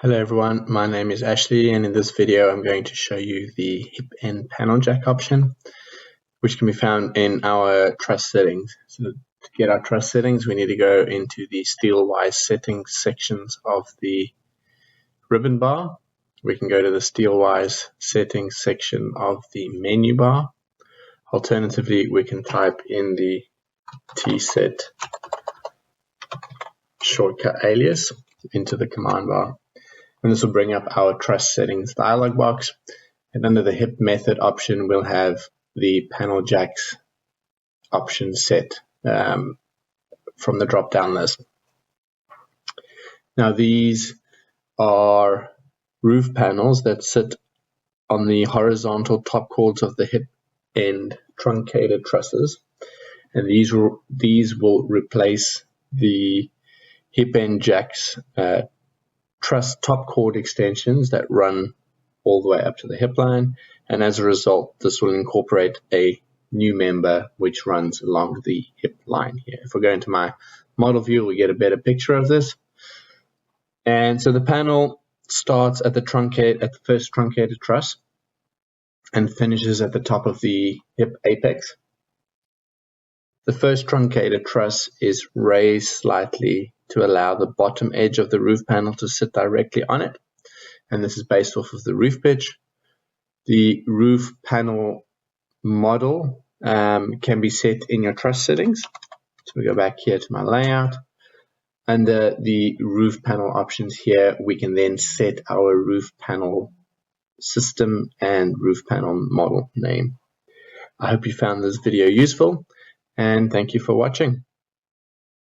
Hello everyone, my name is Ashley, and in this video I'm going to show you the hip end panel jack option, which can be found in our truss settings. So to get our truss settings, we need to go into the Steelwise settings sections of the ribbon bar. We can go to the Steelwise settings section of the menu bar. Alternatively, we can type in the tset shortcut alias into the command bar. And this will bring up our truss settings dialog box. And under the hip method option, we'll have the panel jacks option set from the drop down list. Now these are roof panels that sit on the horizontal top chords of the hip end truncated trusses. And these will replace the hip end jacks truss top chord extensions that run all the way up to the hip line, and as a result this will incorporate a new member which runs along the hip line here. If we go into my model view, we get a better picture of this. And so the panel starts at the first truncated truss and finishes at the top of the hip apex. The first truncated truss is raised slightly to allow the bottom edge of the roof panel to sit directly on it, and this is based off of the roof pitch. The roof panel model can be set in your truss settings. So we go back here to my layout. Under the roof panel options here, we can then set our roof panel system and roof panel model name. I hope you found this video useful, and thank you for watching.